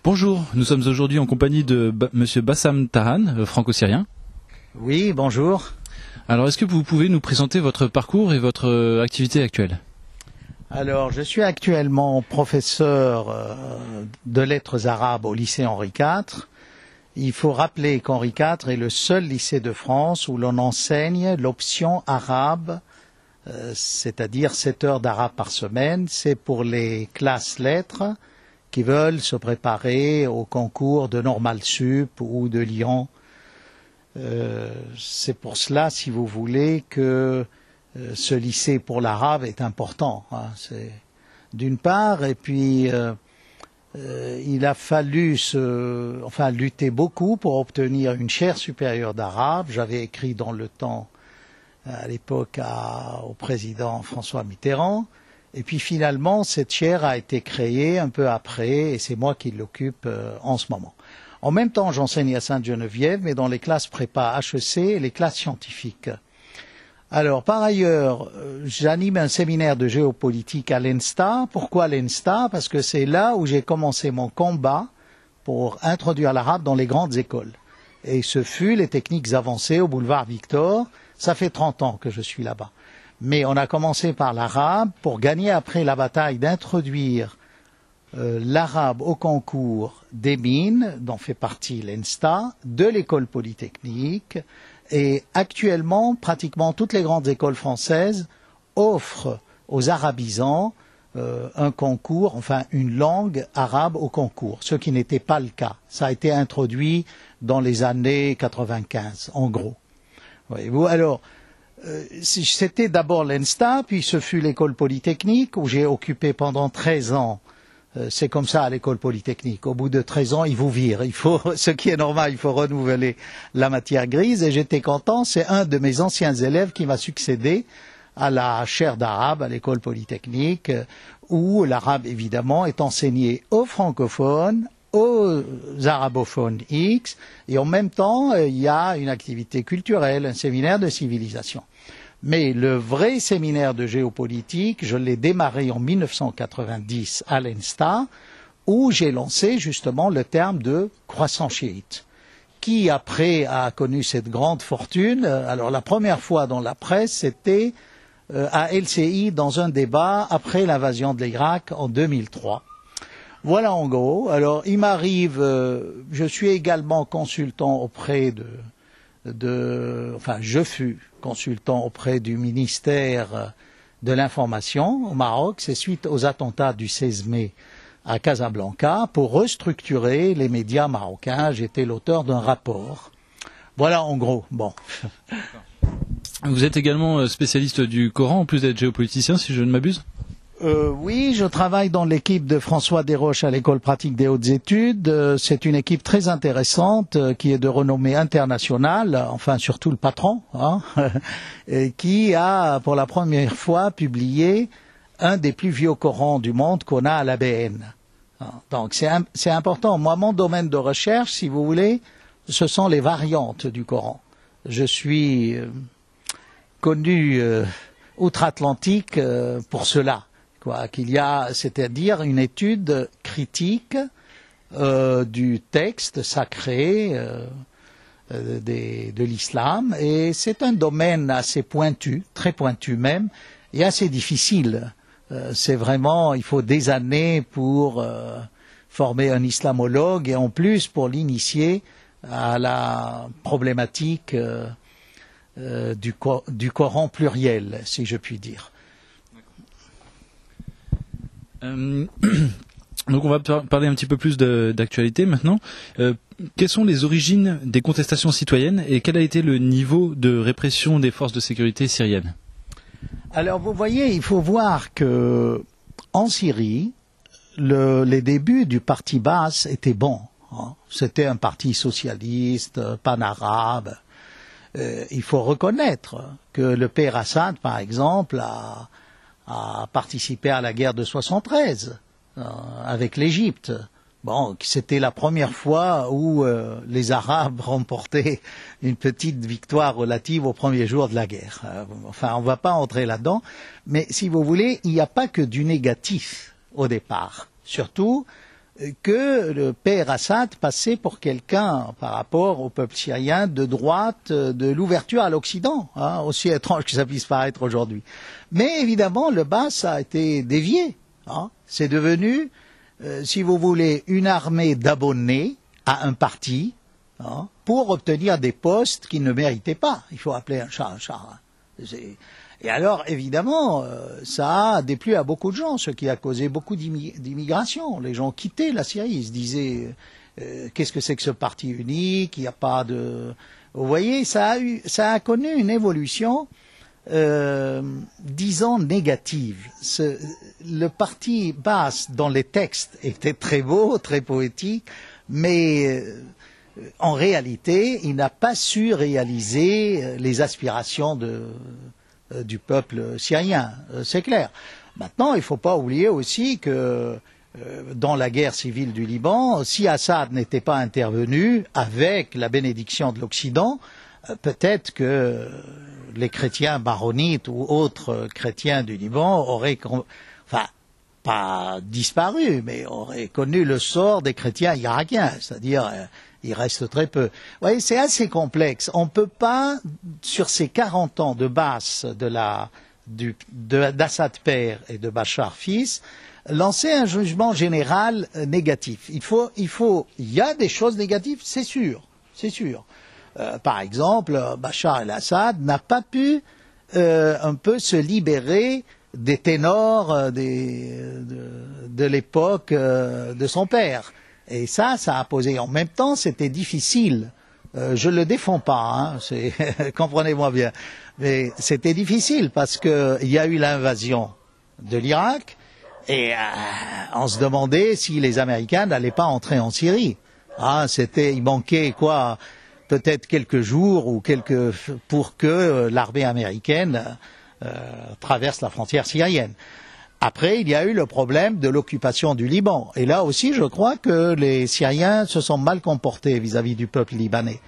Bonjour, nous sommes aujourd'hui en compagnie de Monsieur Bassam Tahan, franco-syrien. Oui, bonjour. Alors, est-ce que vous pouvez nous présenter votre parcours et votre activité actuelle? Alors, je suis actuellement professeur de lettres arabes au lycée Henri IV. Il faut rappeler qu'Henri IV est le seul lycée de France où l'on enseigne l'option arabe, c'est-à-dire 7 heures d'arabe par semaine. C'est pour les classes lettres qui veulent se préparer au concours de Normal Sup ou de Lyon. C'est pour cela, si vous voulez, que ce lycée pour l'arabe est important. C'est d'une part, et puis il a fallu lutter beaucoup pour obtenir une chaire supérieure d'arabe. J'avais écrit dans Le Temps à l'époque au président François Mitterrand. Et puis finalement, cette chaire a été créée un peu après, et c'est moi qui l'occupe en ce moment. En même temps, j'enseigne à Sainte-Geneviève, mais dans les classes prépa HEC et les classes scientifiques. Alors, par ailleurs, j'anime un séminaire de géopolitique à l'ENSTA. Pourquoi l'ENSTA? Parce que c'est là où j'ai commencé mon combat pour introduire l'arabe dans les grandes écoles. Et ce fut les techniques avancées au boulevard Victor. Ça fait 30 ans que je suis là-bas. Mais on a commencé par l'arabe pour gagner après la bataille d'introduire l'arabe au concours des mines, dont fait partie l'ENSTA, de l'école polytechnique. Et actuellement, pratiquement toutes les grandes écoles françaises offrent aux arabisants un concours, enfin une langue arabe au concours, ce qui n'était pas le cas. Ça a été introduit dans les années 95, en gros. Voyez-vous, alors, c'était d'abord l'ENSTA, puis ce fut l'école polytechnique, où j'ai occupé pendant 13 ans. C'est comme ça à l'école polytechnique. Au bout de 13 ans, ils vous virent. Ce qui est normal, il faut renouveler la matière grise. Et j'étais content, c'est un de mes anciens élèves qui m'a succédé à la chaire d'arabe à l'école polytechnique, où l'arabe, évidemment, est enseigné aux francophones, aux arabophones X, et en même temps, il y a une activité culturelle, un séminaire de civilisation. Mais le vrai séminaire de géopolitique, je l'ai démarré en 1990 à l'ENSTA, où j'ai lancé justement le terme de croissant chiite, qui après a connu cette grande fortune. Alors la première fois dans la presse, c'était à LCI dans un débat après l'invasion de l'Irak en 2003. Voilà en gros. Alors il m'arrive, je suis également consultant auprès je fus consultant auprès du ministère de l'Information au Maroc. C'est suite aux attentats du 16 mai à Casablanca pour restructurer les médias marocains. J'étais l'auteur d'un rapport. Voilà en gros. Bon. Vous êtes également spécialiste du Coran, en plus d'être géopoliticien, si je ne m'abuse? Oui, je travaille dans l'équipe de François Desroches à l'École pratique des hautes études. C'est une équipe très intéressante qui est de renommée internationale, enfin surtout le patron, et qui a pour la première fois publié un des plus vieux Corans du monde qu'on a à l'ABN. Donc c'est important. Moi, mon domaine de recherche, si vous voulez, ce sont les variantes du Coran. Je suis connu outre-Atlantique pour cela. Qu'il y a, c'est-à-dire une étude critique du texte sacré de l'islam, et c'est un domaine assez pointu, très pointu même, et assez difficile. C'est vraiment, il faut des années pour former un islamologue, et en plus pour l'initier à la problématique du Coran pluriel, si je puis dire. Donc on va parler un petit peu plus d'actualité maintenant. Quelles sont les origines des contestations citoyennes et quel a été le niveau de répression des forces de sécurité syriennes? Alors vous voyez, il faut voir que en Syrie, les débuts du parti Baas étaient bons. C'était un parti socialiste, pan-arabe. Il faut reconnaître que le père Assad, par exemple, a participé à la guerre de 73 avec l'Égypte. Bon, c'était la première fois où les Arabes remportaient une petite victoire relative au premier jour de la guerre. Enfin, on ne va pas entrer là-dedans, mais si vous voulez, il n'y a pas que du négatif au départ. Surtout que le père Assad passait pour quelqu'un, par rapport au peuple syrien, de droite, de l'ouverture à l'Occident, hein, aussi étrange que ça puisse paraître aujourd'hui. Mais évidemment, le Baas a été dévié. Hein. C'est devenu, si vous voulez, une armée d'abonnés à un parti, hein, pour obtenir des postes qu'ils ne méritaient pas. Il faut appeler un chat un chat. Hein. Et alors, évidemment, ça a déplu à beaucoup de gens, ce qui a causé beaucoup d'immigration. Les gens quittaient la Syrie, ils se disaient qu'est-ce que c'est que ce parti unique, il n'y a pas de... Vous voyez, ça a connu une évolution, disons, négative. Le parti Baas, dans les textes, était très beau, très poétique, mais... en réalité, il n'a pas su réaliser les aspirations du peuple syrien, c'est clair. Maintenant, il ne faut pas oublier aussi que dans la guerre civile du Liban, si Assad n'était pas intervenu avec la bénédiction de l'Occident, peut-être que les chrétiens maronites ou autres chrétiens du Liban auraient, enfin, pas disparu, mais auraient connu le sort des chrétiens irakiens, c'est-à-dire il reste très peu. Vous voyez, c'est assez complexe. On ne peut pas, sur ces 40 ans de Baas d'Assad père et de Bachar fils, lancer un jugement général négatif. Il y a des choses négatives, c'est sûr. Par exemple, Bachar el-Assad n'a pas pu un peu se libérer des ténors de l'époque de son père. Et ça a posé. En même temps, c'était difficile. Je le défends pas, hein, comprenez-moi bien. Mais c'était difficile parce que il y a eu l'invasion de l'Irak et on se demandait si les Américains n'allaient pas entrer en Syrie. Ah, il manquait quoi, peut-être quelques jours ou pour que l'armée américaine traverse la frontière syrienne. Après, il y a eu le problème de l'occupation du Liban. Et là aussi, je crois que les Syriens se sont mal comportés vis-à-vis du peuple libanais.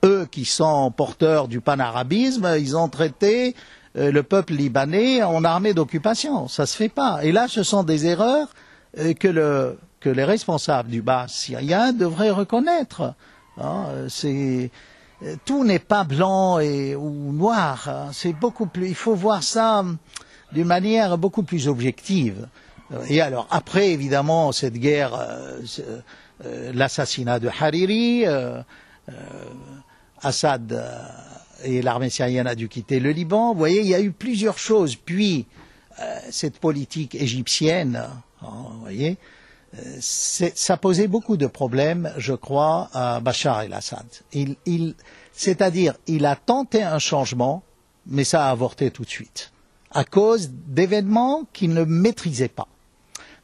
Eux qui sont porteurs du panarabisme, ils ont traité le peuple libanais en armée d'occupation. Ça se fait pas. Et là, ce sont des erreurs que les responsables du Baas syrien devraient reconnaître. Hein, tout n'est pas blanc ou noir. Hein, c'est beaucoup plus. Il faut voir ça d'une manière beaucoup plus objective. Et alors, après, évidemment, cette guerre, l'assassinat de Hariri, Assad et l'armée syrienne a dû quitter le Liban. Vous voyez, il y a eu plusieurs choses. Puis, cette politique égyptienne, vous voyez, ça posait beaucoup de problèmes, je crois, à Bachar el-Assad. C'est-à-dire, il a tenté un changement, mais ça a avorté tout de suite, à cause d'événements qu'il ne maîtrisait pas.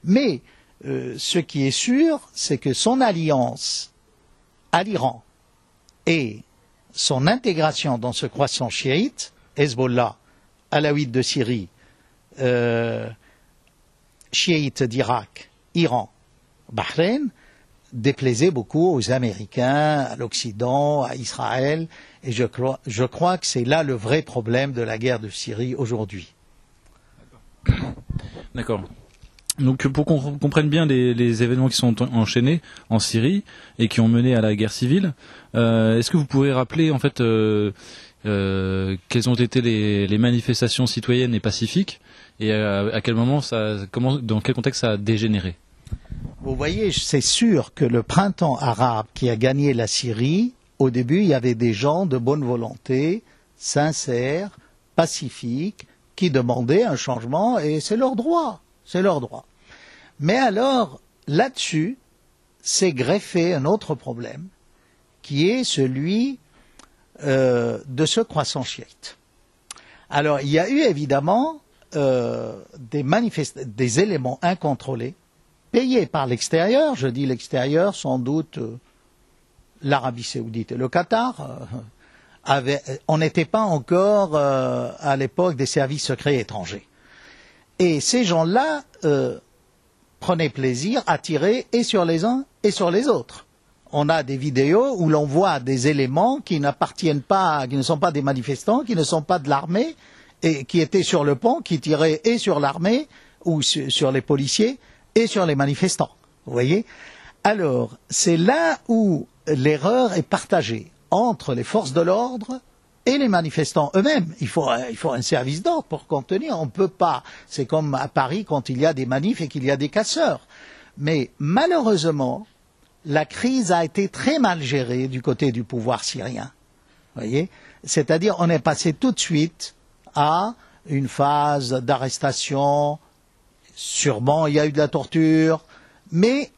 Mais ce qui est sûr, c'est que son alliance à l'Iran et son intégration dans ce croissant chiite, Hezbollah, alawite de Syrie, chiite d'Irak, Iran, Bahreïn, déplaisait beaucoup aux Américains, à l'Occident, à Israël, et je crois que c'est là le vrai problème de la guerre de Syrie aujourd'hui. D'accord. Donc pour qu'on comprenne bien les événements qui sont enchaînés en Syrie et qui ont mené à la guerre civile, est-ce que vous pourrez rappeler en fait quelles ont été les manifestations citoyennes et pacifiques et à quel moment dans quel contexte ça a dégénéré? Vous voyez, c'est sûr que le printemps arabe qui a gagné la Syrie, au début, il y avait des gens de bonne volonté, sincères, pacifiques, qui demandaient un changement, et c'est leur droit. C'est leur droit. Mais alors, là-dessus, s'est greffé un autre problème, qui est celui de ce croissant chiite. Alors, il y a eu évidemment des éléments incontrôlés, payés par l'extérieur, je dis l'extérieur, sans doute l'Arabie saoudite et le Qatar, on n'était pas encore à l'époque des services secrets étrangers. Et ces gens-là prenaient plaisir à tirer et sur les uns et sur les autres. On a des vidéos où l'on voit des éléments qui n'appartiennent pas, qui ne sont pas des manifestants, qui ne sont pas de l'armée, et qui étaient sur le pont, qui tiraient et sur l'armée, ou sur les policiers, et sur les manifestants. Vous voyez? Alors, c'est là où l'erreur est partagée entre les forces de l'ordre et les manifestants eux-mêmes. Il faut un service d'ordre pour contenir. On ne peut pas. C'est comme à Paris quand il y a des manifs et qu'il y a des casseurs. Mais malheureusement, la crise a été très mal gérée du côté du pouvoir syrien. Vous voyez? C'est-à-dire, on est passé tout de suite à une phase d'arrestation. Sûrement, il y a eu de la torture, mais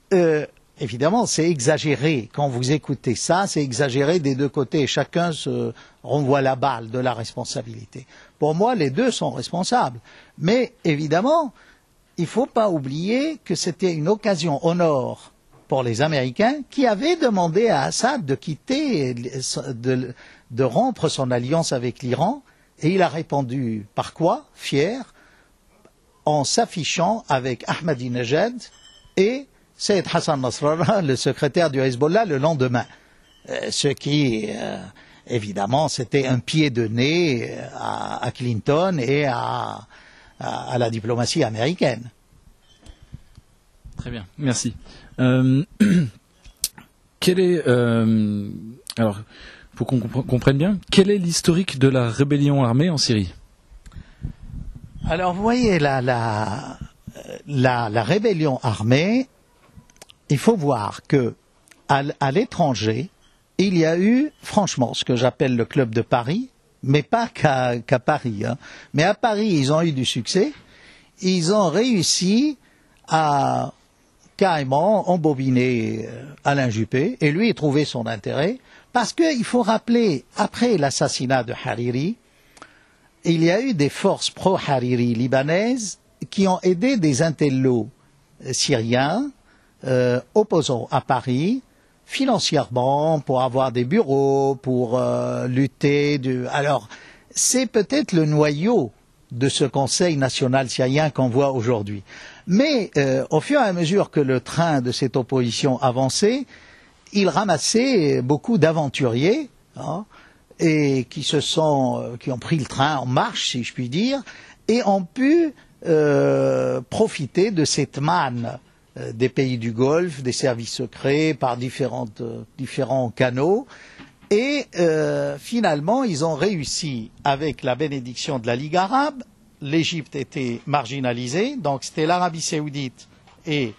évidemment, c'est exagéré. Quand vous écoutez ça, c'est exagéré des deux côtés. Chacun se renvoie la balle de la responsabilité. Pour moi, les deux sont responsables. Mais évidemment, il ne faut pas oublier que c'était une occasion au nord pour les Américains qui avaient demandé à Assad de quitter, de rompre son alliance avec l'Iran. Et il a répondu par quoi? Fier, en s'affichant avec Ahmadinejad et Sayyid Hassan Nasrallah, le secrétaire du Hezbollah, le lendemain. Ce qui, évidemment, c'était un pied de nez à Clinton et à la diplomatie américaine. Très bien, merci. Quel est, alors, pour qu'on comprenne bien, quel est l'historique de la rébellion armée en Syrie? Alors, vous voyez, la rébellion armée, il faut voir que à l'étranger, il y a eu, franchement, ce que j'appelle le club de Paris, mais pas qu'à Paris. Hein. Mais à Paris, ils ont eu du succès. Ils ont réussi à carrément embobiner Alain Juppé, et lui, trouver son intérêt, parce qu'il faut rappeler, après l'assassinat de Hariri, il y a eu des forces pro-Hariri libanaises qui ont aidé des intellos syriens opposants à Paris, financièrement, pour avoir des bureaux, pour lutter. Alors, c'est peut-être le noyau de ce Conseil national syrien qu'on voit aujourd'hui. Mais au fur et à mesure que le train de cette opposition avançait, il ramassait beaucoup d'aventuriers, hein, et qui ont pris le train en marche, si je puis dire, et ont pu profiter de cette manne des pays du Golfe, des services secrets, par différents canaux. Et finalement, ils ont réussi, avec la bénédiction de la Ligue arabe, l'Égypte était marginalisée, donc c'était l'Arabie saoudite et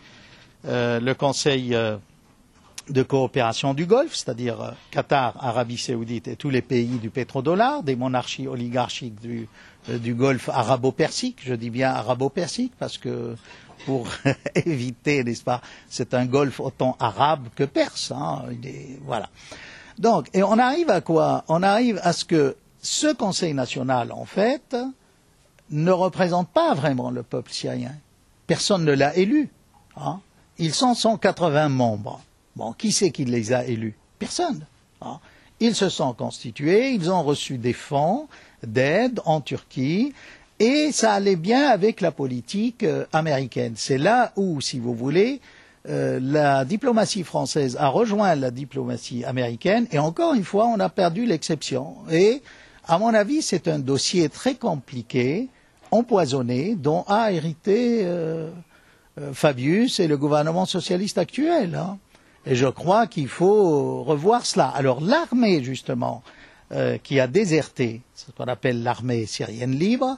le Conseil de coopération du Golfe, c'est-à-dire Qatar, Arabie saoudite et tous les pays du pétrodollar, des monarchies oligarchiques du Golfe arabo-persique, je dis bien arabo-persique parce que pour éviter, n'est-ce pas, c'est un golfe autant arabe que perse, hein, voilà. Donc, et on arrive à quoi? On arrive à ce que ce Conseil national, en fait, ne représente pas vraiment le peuple syrien. Personne ne l'a élu. Hein. Ils sont 180 membres. Bon, qui c'est qui les a élus? Personne. Hein. Ils se sont constitués, ils ont reçu des fonds d'aide en Turquie, et ça allait bien avec la politique américaine. C'est là où, si vous voulez, la diplomatie française a rejoint la diplomatie américaine, et encore une fois, on a perdu l'exception. Et, à mon avis, c'est un dossier très compliqué, empoisonné, dont a hérité Fabius et le gouvernement socialiste actuel. Hein. Et je crois qu'il faut revoir cela. Alors l'armée, justement, qui a déserté, ce qu'on appelle l'armée syrienne libre,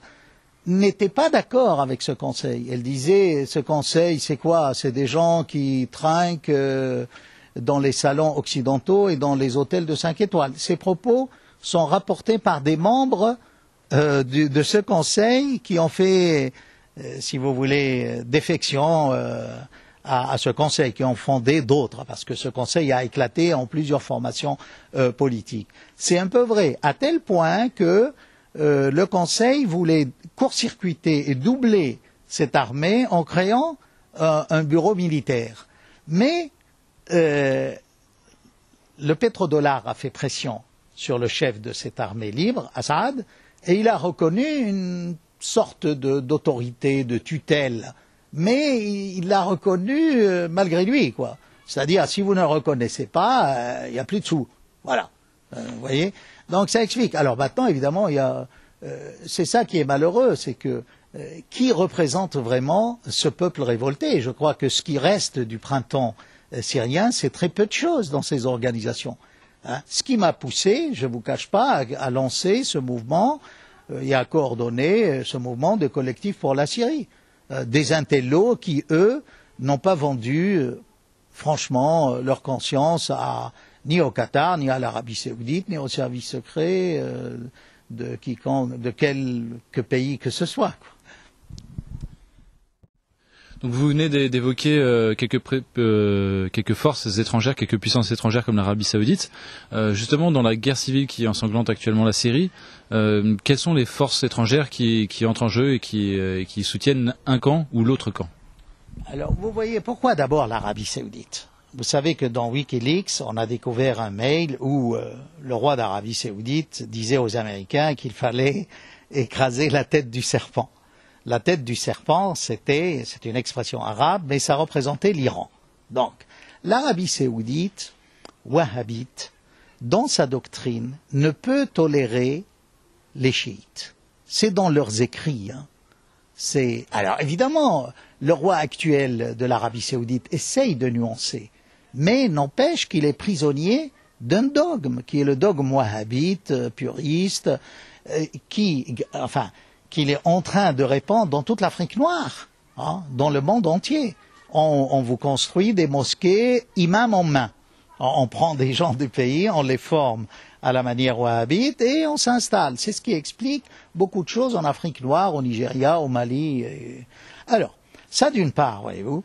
n'était pas d'accord avec ce conseil. Elle disait, ce conseil, c'est quoi? C'est des gens qui trinquent dans les salons occidentaux et dans les hôtels de 5 étoiles. Ces propos sont rapportés par des membres de ce conseil qui ont fait, si vous voulez, défection à ce conseil, qui ont fondé d'autres, parce que ce conseil a éclaté en plusieurs formations politiques. C'est un peu vrai, à tel point que le conseil voulait court-circuiter et doubler cette armée en créant un bureau militaire. Mais le pétrodollar a fait pression sur le chef de cette armée libre, Assad, et il a reconnu une sorte d'autorité, de tutelle, mais il l'a reconnu malgré lui, quoi. C'est-à-dire, si vous ne reconnaissez pas, il n'y a plus de sous. Voilà. Vous voyez? Donc ça explique. Alors maintenant, évidemment, c'est ça qui est malheureux, c'est que qui représente vraiment ce peuple révolté? Je crois que ce qui reste du printemps syrien, c'est très peu de choses dans ces organisations. Hein? Ce qui m'a poussé, je ne vous cache pas, à lancer ce mouvement et à coordonner ce mouvement de collectifs pour la Syrie. Des intellos qui, eux, n'ont pas vendu, franchement, leur conscience ni au Qatar, ni à l'Arabie Saoudite, ni au service secret de quelque pays que ce soit. Donc vous venez d'évoquer quelques forces étrangères, quelques puissances étrangères comme l'Arabie Saoudite. Justement, dans la guerre civile qui ensanglante actuellement la Syrie, quelles sont les forces étrangères qui entrent en jeu et qui soutiennent un camp ou l'autre camp? Alors, vous voyez, pourquoi d'abord l'Arabie Saoudite? Vous savez que dans Wikileaks, on a découvert un mail où le roi d'Arabie Saoudite disait aux Américains qu'il fallait écraser la tête du serpent. La tête du serpent, c'est une expression arabe, mais ça représentait l'Iran. Donc, l'Arabie Saoudite, wahhabite, dans sa doctrine, ne peut tolérer les chiites. C'est dans leurs écrits. Hein. Alors, évidemment, le roi actuel de l'Arabie Saoudite essaye de nuancer, mais n'empêche qu'il est prisonnier d'un dogme, qui est le dogme wahhabite, puriste, qu'il est en train de répandre dans toute l'Afrique noire, hein, dans le monde entier. On vous construit des mosquées imam en main. On prend des gens du pays, on les forme à la manière wahhabite et on s'installe. C'est ce qui explique beaucoup de choses en Afrique noire, au Nigeria, au Mali. Alors, ça d'une part, voyez-vous.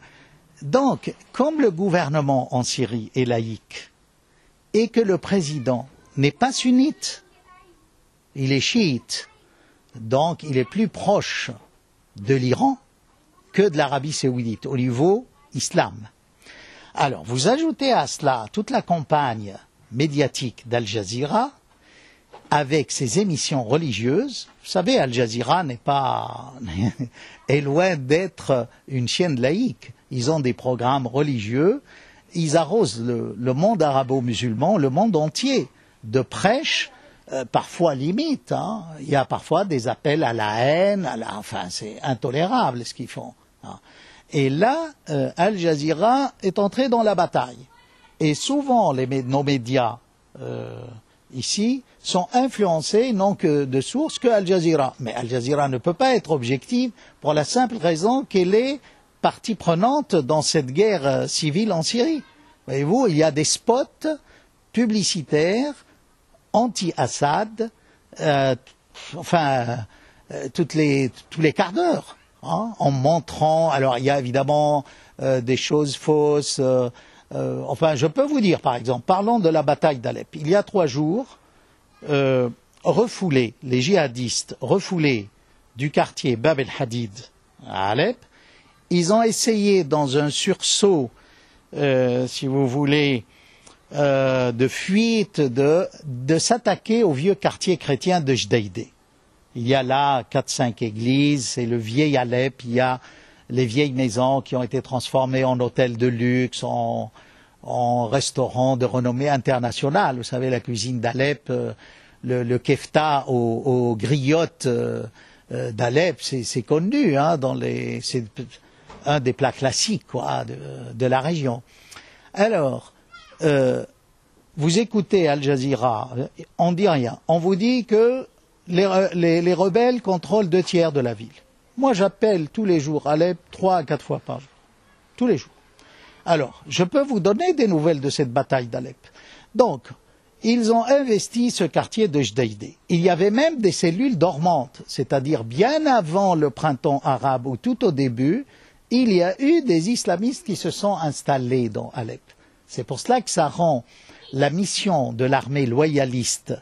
Donc, comme le gouvernement en Syrie est laïque et que le président n'est pas sunnite, il est chiite, donc il est plus proche de l'Iran que de l'Arabie Saoudite au niveau islam. Alors, vous ajoutez à cela toute la campagne médiatique d'Al Jazeera avec ses émissions religieuses. Vous savez, Al Jazeera est loin d'être une chaîne laïque. Ils ont des programmes religieux. Ils arrosent le monde arabo-musulman, le monde entier, de prêches, parfois limites. Hein. Il y a parfois des appels à la haine, enfin, c'est intolérable ce qu'ils font. Hein. Et là, Al Jazeera est entré dans la bataille. Et souvent, nos médias ici sont influencés non que de sources que Al Jazeera. Mais Al Jazeera ne peut pas être objective pour la simple raison qu'elle est partie prenante dans cette guerre civile en Syrie. Voyez-vous, il y a des spots publicitaires anti-Assad, tous les quarts d'heure, hein, en montrant. Alors, il y a évidemment des choses fausses. Je peux vous dire, par exemple, parlons de la bataille d'Alep. Il y a 3 jours, les djihadistes refoulés du quartier Bab el-Hadid à Alep, ils ont essayé dans un sursaut, si vous voulez, de fuite, de s'attaquer au vieux quartier chrétien de Jdeïdé. Il y a là 4-5 églises, c'est le vieil Alep, il y a les vieilles maisons qui ont été transformées en hôtels de luxe, en restaurants de renommée internationale. Vous savez, la cuisine d'Alep, le kefta aux griottes d'Alep, c'est connu, hein, c'est un des plats classiques quoi, de la région. Alors, vous écoutez Al Jazeera, on dit rien. On vous dit que les rebelles contrôlent 2/3 de la ville. Moi, j'appelle tous les jours Alep 3 à 4 fois par jour. Tous les jours. Alors, je peux vous donner des nouvelles de cette bataille d'Alep. Donc, ils ont investi ce quartier de Jdeïdé. Il y avait même des cellules dormantes, c'est-à-dire bien avant le printemps arabe ou tout au début, il y a eu des islamistes qui se sont installés dans Alep. C'est pour cela que ça rend la mission de l'armée loyaliste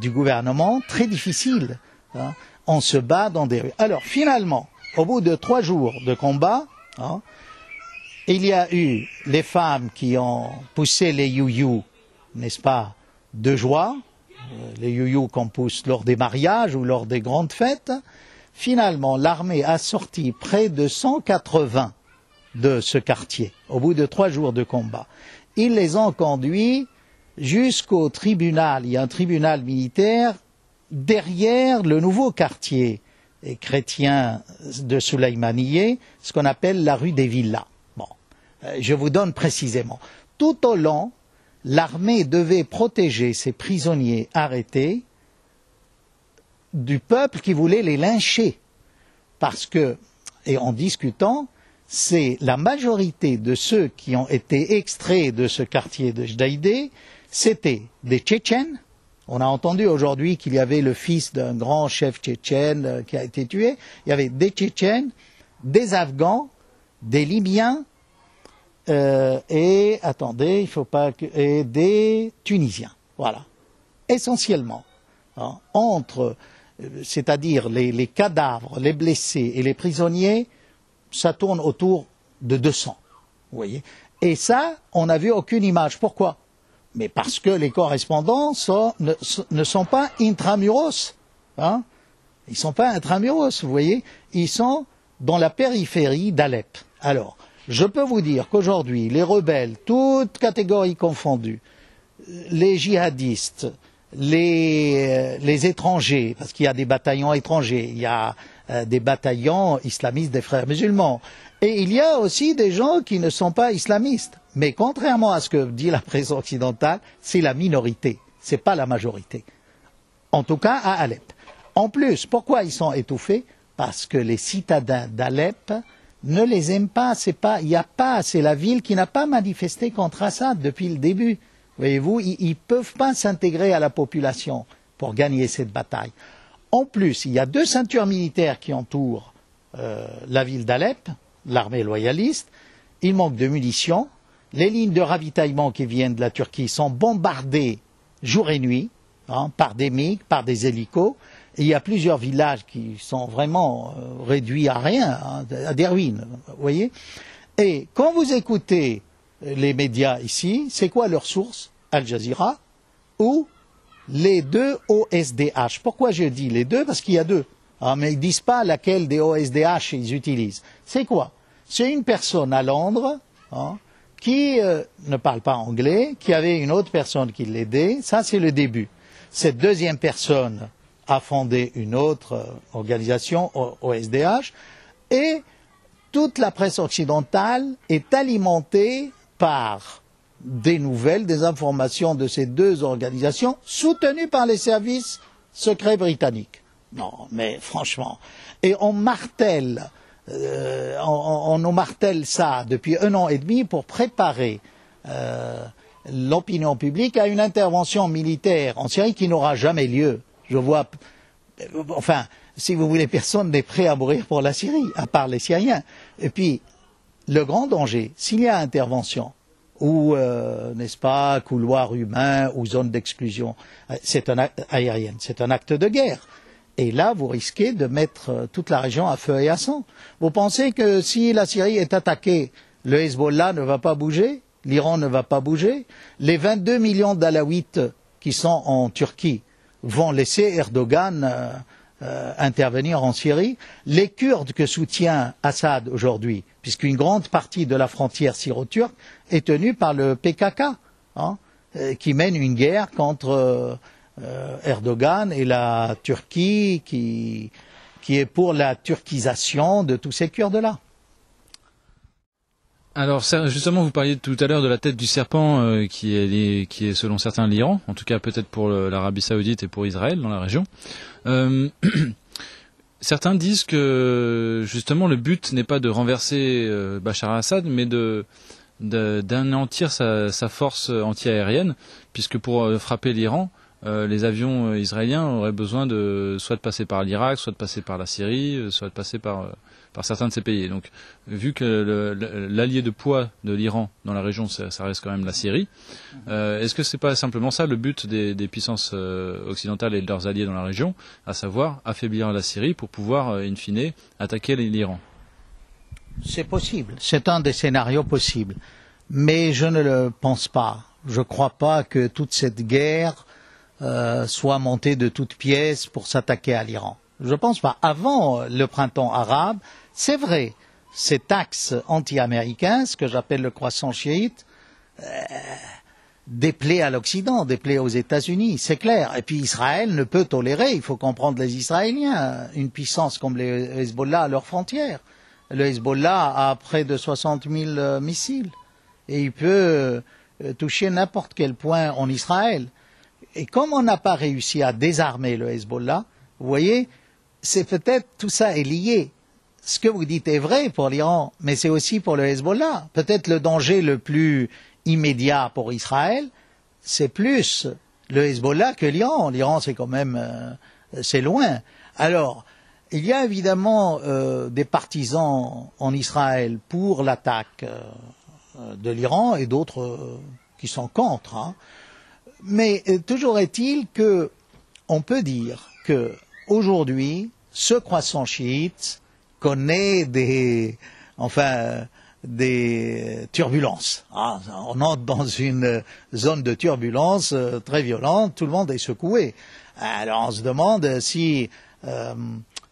du gouvernement très difficile. Hein. On se bat dans des rues. Alors finalement, au bout de 3 jours de combat, hein, il y a eu les femmes qui ont poussé les youyous, n'est-ce pas, de joie, les youyous qu'on pousse lors des mariages ou lors des grandes fêtes. Finalement, l'armée a sorti près de 180 de ce quartier, au bout de 3 jours de combat. Ils les ont conduits jusqu'au tribunal. Il y a un tribunal militaire derrière le nouveau quartier chrétien de Soulaïmaniye, ce qu'on appelle la rue des Villas. Bon, je vous donne précisément. Tout au long, l'armée devait protéger ces prisonniers arrêtés du peuple qui voulait les lyncher. Parce que, et en discutant, c'est la majorité de ceux qui ont été extraits de ce quartier de Jdaïdé, c'était des Tchétchènes. On a entendu aujourd'hui qu'il y avait le fils d'un grand chef tchétchène qui a été tué. Il y avait des Tchétchènes, des Afghans, des Libyens et attendez, il faut pas que et des Tunisiens. Voilà, essentiellement hein, c'est-à-dire les cadavres, les blessés et les prisonniers, ça tourne autour de 200. Vous voyez. Et ça, on n'a vu aucune image. Pourquoi? Mais parce que les correspondants ne sont pas intramuros. Hein? Ils ne sont pas intramuros, vous voyez. Ils sont dans la périphérie d'Alep. Alors, je peux vous dire qu'aujourd'hui, les rebelles, toutes catégories confondues, les djihadistes, les étrangers, parce qu'il y a des bataillons étrangers, il y a des bataillons islamistes des frères musulmans, et il y a aussi des gens qui ne sont pas islamistes. Mais contrairement à ce que dit la presse occidentale, c'est la minorité, ce n'est pas la majorité. En tout cas à Alep. En plus, pourquoi ils sont étouffés? Parce que les citadins d'Alep ne les aiment pas. C'est la ville qui n'a pas manifesté contre Assad depuis le début. Voyez-vous, ils ne peuvent pas s'intégrer à la population pour gagner cette bataille. En plus, il y a 2 ceintures militaires qui entourent la ville d'Alep, l'armée loyaliste. Il manque de munitions. Les lignes de ravitaillement qui viennent de la Turquie sont bombardées jour et nuit hein, par des MiG, par des hélicos. Et il y a plusieurs villages qui sont vraiment réduits à rien, hein, à des ruines. Vous voyez. Et quand vous écoutez les médias ici, c'est quoi leur source? Al Jazeera ou les 2 OSDH. Pourquoi je dis les 2? Parce qu'il y a 2. Ah, mais ils ne disent pas laquelle des OSDH ils utilisent. C'est quoi? C'est une personne à Londres hein, qui ne parle pas anglais, qui avait une autre personne qui l'aidait. Ça, c'est le début. Cette deuxième personne a fondé une autre organisation, OSDH, et toute la presse occidentale est alimentée par des nouvelles, des informations de ces 2 organisations soutenues par les services secrets britanniques. Non, mais franchement. Et on martèle, on nous martèle ça depuis 1 an et demi pour préparer l'opinion publique à une intervention militaire en Syrie qui n'aura jamais lieu. Je vois, enfin, si vous voulez, personne n'est prêt à mourir pour la Syrie, à part les Syriens. Et puis, le grand danger, s'il y a intervention, ou, n'est-ce pas, couloir humain ou zone d'exclusion aérienne, c'est un acte de guerre. Et là, vous risquez de mettre toute la région à feu et à sang. Vous pensez que si la Syrie est attaquée, le Hezbollah ne va pas bouger, l'Iran ne va pas bouger, les 22 millions d'Alaouites qui sont en Turquie vont laisser Erdogan intervenir en Syrie. Les Kurdes que soutient Assad aujourd'hui, puisqu'une grande partie de la frontière syro-turque est tenue par le PKK, hein, qui mène une guerre contre Erdogan et la Turquie qui est pour la turquisation de tous ces Kurdes-là. Alors justement, vous parliez tout à l'heure de la tête du serpent qui est selon certains l'Iran, en tout cas peut-être pour l'Arabie Saoudite et pour Israël dans la région. Certains disent que justement le but n'est pas de renverser Bachar al-Assad, mais d'anéantir sa force anti-aérienne, puisque pour frapper l'Iran, les avions israéliens auraient besoin soit de passer par l'Irak, soit de passer par la Syrie, soit de passer par certains de ces pays. Donc, vu que l'allié de poids de l'Iran dans la région, ça reste quand même la Syrie, est-ce que c'est pas simplement ça le but des puissances occidentales et de leurs alliés dans la région, à savoir affaiblir la Syrie pour pouvoir, in fine, attaquer l'Iran? C'est possible, c'est un des scénarios possibles, mais je ne le pense pas. Je ne crois pas que toute cette guerre soit montée de toutes pièces pour s'attaquer à l'Iran. Je ne pense pas. Avant le printemps arabe, c'est vrai, cet axe anti-américain, ce que j'appelle le croissant chiite, déplaît à l'Occident, déplaît aux États-Unis, c'est clair. Et puis Israël ne peut tolérer, il faut comprendre les Israéliens, une puissance comme le Hezbollah à leurs frontières. Le Hezbollah a près de 60 000 missiles et il peut toucher n'importe quel point en Israël. Et comme on n'a pas réussi à désarmer le Hezbollah, vous voyez, c'est peut-être tout ça est lié. Ce que vous dites est vrai pour l'Iran, mais c'est aussi pour le Hezbollah. Peut-être le danger le plus immédiat pour Israël, c'est plus le Hezbollah que l'Iran. L'Iran, c'est quand même, c'est loin. Alors, il y a évidemment des partisans en Israël pour l'attaque de l'Iran et d'autres qui sont contre. Hein. Mais toujours est-il que on peut dire que aujourd'hui, ce croissant chiite connaît des turbulences. Ah, on entre dans une zone de turbulence très violente, tout le monde est secoué. Alors on se demande si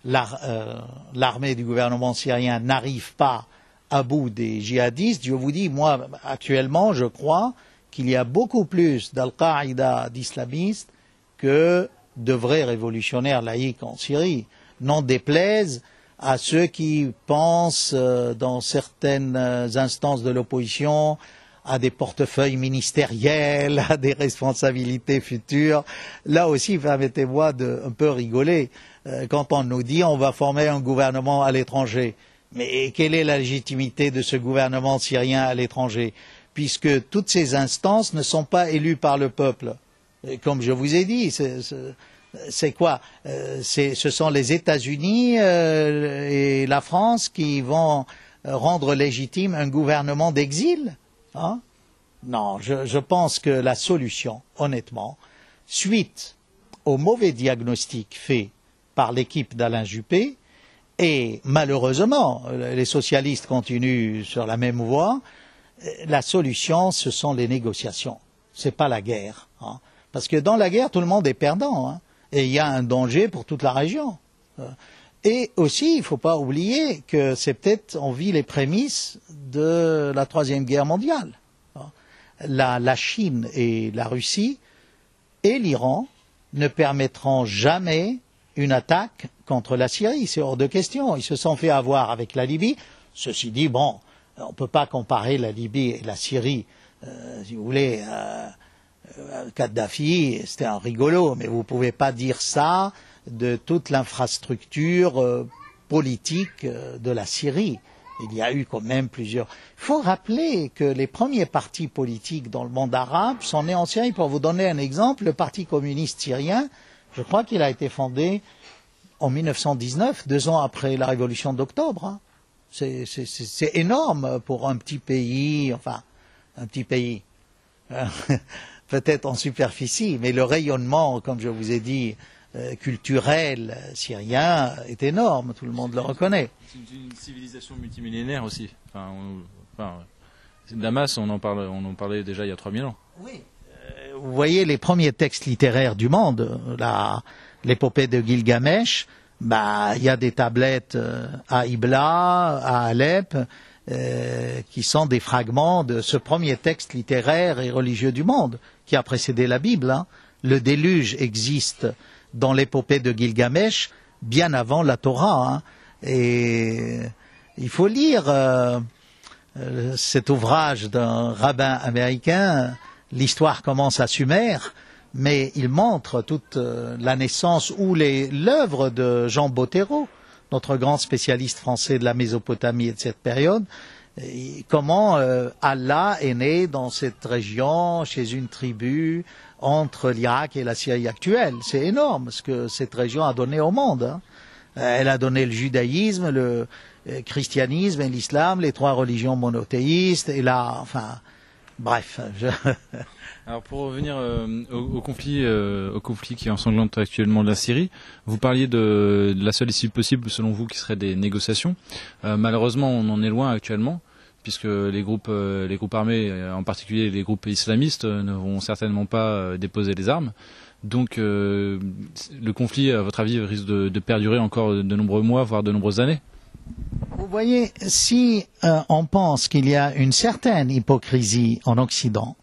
l'armée du gouvernement syrien n'arrive pas à bout des djihadistes. Je vous dis, moi, actuellement, je crois qu'il y a beaucoup plus d'Al-Qaïda, d'islamistes, que de vrais révolutionnaires laïcs en Syrie. N'en déplaise à ceux qui pensent dans certaines instances de l'opposition à des portefeuilles ministériels, à des responsabilités futures. Là aussi, permettez-moi de un peu rigoler quand on nous dit on va former un gouvernement à l'étranger. Mais quelle est la légitimité de ce gouvernement syrien à l'étranger, puisque toutes ces instances ne sont pas élues par le peuple. Et comme je vous ai dit, c'est quoi ce sont les États-Unis et la France qui vont rendre légitime un gouvernement d'exil, hein? Non, je pense que la solution, honnêtement, suite au mauvais diagnostic fait par l'équipe d'Alain Juppé, et malheureusement, les socialistes continuent sur la même voie, la solution, ce sont les négociations. C'est pas la guerre, hein? Parce que dans la guerre, tout le monde est perdant, hein? Et il y a un danger pour toute la région. Et aussi, il ne faut pas oublier que c'est peut-être, on vit les prémices de la Troisième Guerre mondiale. La Chine et la Russie et l'Iran ne permettront jamais une attaque contre la Syrie. C'est hors de question. Ils se sont fait avoir avec la Libye. Ceci dit, bon, on ne peut pas comparer la Libye et la Syrie, si vous voulez. Kadhafi, c'était un rigolo, mais vous ne pouvez pas dire ça de toute l'infrastructure politique de la Syrie. Il y a eu quand même plusieurs. Il faut rappeler que les premiers partis politiques dans le monde arabe sont nés en Syrie. Pour vous donner un exemple, le Parti communiste syrien, je crois qu'il a été fondé en 1919, 2 ans après la révolution d'octobre. Hein. C'est énorme pour un petit pays, enfin, un petit pays. Peut-être en superficie, mais le rayonnement, comme je vous ai dit, culturel syrien est énorme, tout le monde le reconnaît. C'est une civilisation multimillénaire aussi. Damas, on en parlait déjà il y a 3000 ans. Oui. Vous voyez les premiers textes littéraires du monde, l'épopée de Gilgamesh, il y a des tablettes à Ibla, à Alep, qui sont des fragments de ce premier texte littéraire et religieux du monde, qui a précédé la Bible. Hein. Le déluge existe dans l'épopée de Gilgamesh bien avant la Torah. Hein. Et il faut lire cet ouvrage d'un rabbin américain. L'histoire commence à Sumer, mais il montre toute la naissance ou l'œuvre de Jean Bottero, notre grand spécialiste français de la Mésopotamie et de cette période, comment Allah est né dans cette région, chez une tribu, entre l'Irak et la Syrie actuelle. C'est énorme ce que cette région a donné au monde. Hein. Elle a donné le judaïsme, le christianisme et l'islam, les 3 religions monothéistes, et là, enfin, bref. Alors pour revenir au conflit qui ensanglante actuellement la Syrie, vous parliez de la seule issue possible selon vous qui serait des négociations. Malheureusement, on en est loin actuellement, puisque les groupes armés, en particulier les groupes islamistes, ne vont certainement pas déposer les armes. Donc le conflit, à votre avis, risque de perdurer encore de nombreux mois, voire de nombreuses années? Vous voyez, si on pense qu'il y a une certaine hypocrisie en Occident,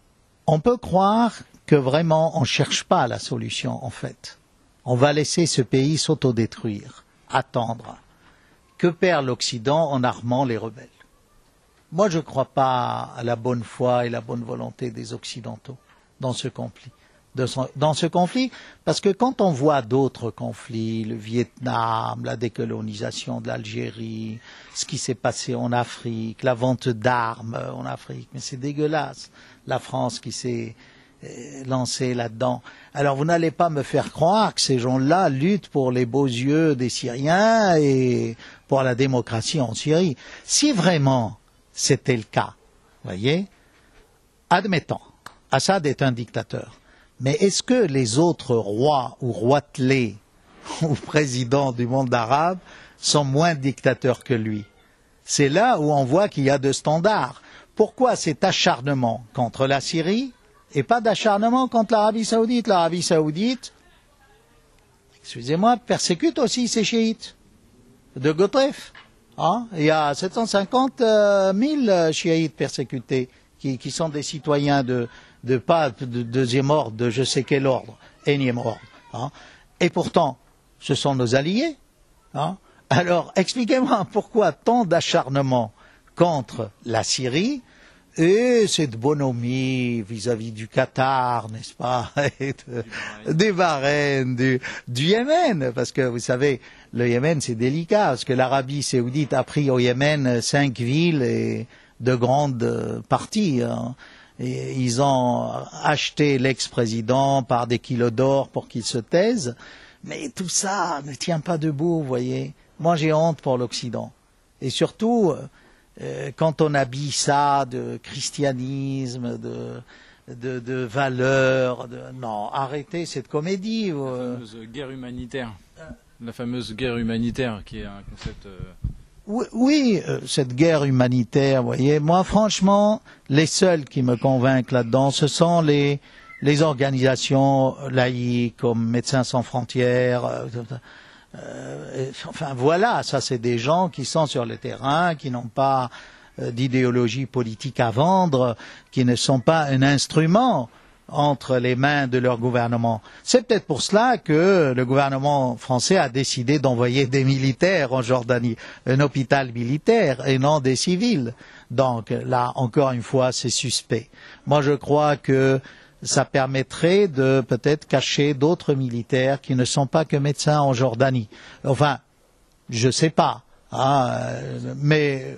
on peut croire que vraiment on ne cherche pas la solution en fait. On va laisser ce pays s'autodétruire, attendre. Que perd l'Occident en armant les rebelles? Moi, je ne crois pas à la bonne foi et la bonne volonté des Occidentaux dans ce conflit. Parce que quand on voit d'autres conflits, le Vietnam, la décolonisation de l'Algérie, ce qui s'est passé en Afrique, la vente d'armes en Afrique, mais c'est dégueulasse, la France qui s'est lancée là-dedans. Alors vous n'allez pas me faire croire que ces gens-là luttent pour les beaux yeux des Syriens et pour la démocratie en Syrie. Si vraiment c'était le cas, voyez, admettons, Assad est un dictateur. Mais est-ce que les autres rois ou roitelets ou présidents du monde arabe sont moins dictateurs que lui? C'est là où on voit qu'il y a deux standards. Pourquoi cet acharnement contre la Syrie et pas d'acharnement contre l'Arabie Saoudite? L'Arabie Saoudite, excusez-moi, persécute aussi ses chiites de Gotref. Hein? Il y a 750 000 chiites persécutés qui sont des citoyens de deuxième ordre, de je sais quel ordre, énième ordre. Hein? Et pourtant, ce sont nos alliés. Hein? Alors, expliquez-moi pourquoi tant d'acharnement contre la Syrie et cette bonhomie vis-à-vis du Qatar, n'est-ce pas, et du Bahreïn, du Yémen, parce que vous savez, le Yémen c'est délicat, parce que l'Arabie Saoudite a pris au Yémen 5 villes et de grandes parties. Hein. Et ils ont acheté l'ex-président par des kilos d'or pour qu'il se taise, mais tout ça ne tient pas debout, vous voyez. Moi j'ai honte pour l'Occident. Et surtout, quand on habille ça de christianisme, de valeurs, non, arrêtez cette comédie. La fameuse guerre humanitaire. La fameuse guerre humanitaire qui est un concept... Oui, cette guerre humanitaire, vous voyez, moi franchement, les seuls qui me convainquent là-dedans, ce sont les organisations laïques comme Médecins sans frontières. Enfin voilà, ça c'est des gens qui sont sur le terrain, qui n'ont pas d'idéologie politique à vendre, qui ne sont pas un instrument entre les mains de leur gouvernement. C'est peut-être pour cela que le gouvernement français a décidé d'envoyer des militaires en Jordanie, un hôpital militaire et non des civils. Donc là, encore une fois, c'est suspect. Moi, je crois que ça permettrait de peut-être cacher d'autres militaires qui ne sont pas que médecins en Jordanie. Enfin, je sais pas, hein, mais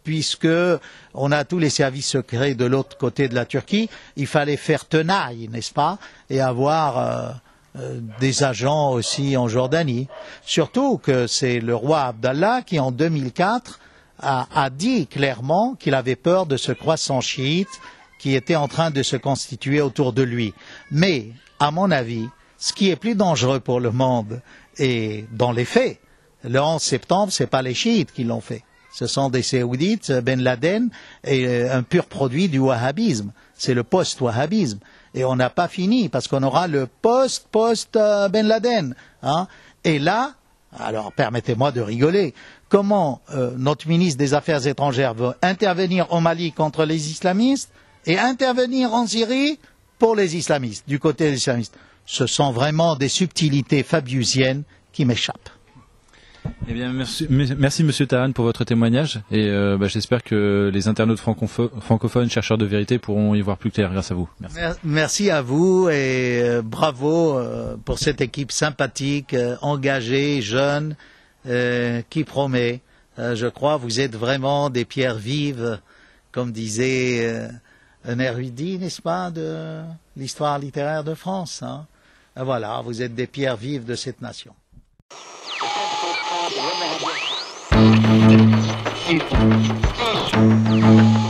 puisque on a tous les services secrets de l'autre côté de la Turquie, il fallait faire tenaille, n'est-ce pas, et avoir des agents aussi en Jordanie. Surtout que c'est le roi Abdallah qui, en 2004, a dit clairement qu'il avait peur de ce croissant chiite qui était en train de se constituer autour de lui. Mais, à mon avis, ce qui est plus dangereux pour le monde, et dans les faits, le 11 septembre, ce n'est pas les chiites qui l'ont fait. Ce sont des Saoudites, Ben Laden, et un pur produit du wahhabisme. C'est le post-wahhabisme. Et on n'a pas fini, parce qu'on aura le post-Ben Laden. Hein. Et là, alors permettez-moi de rigoler, comment notre ministre des Affaires étrangères veut intervenir au Mali contre les islamistes et intervenir en Syrie pour les islamistes, du côté des islamistes. Ce sont vraiment des subtilités fabiusiennes qui m'échappent. Eh bien, merci Monsieur Tahan pour votre témoignage et j'espère que les internautes francophones, chercheurs de vérité pourront y voir plus clair grâce à vous. Merci. Merci à vous et bravo pour cette équipe sympathique, engagée, jeune, qui promet. Je crois vous êtes vraiment des pierres vives, comme disait un érudit, n'est-ce pas, de l'histoire littéraire de France. Hein. Voilà, vous êtes des pierres vives de cette nation. Thank you.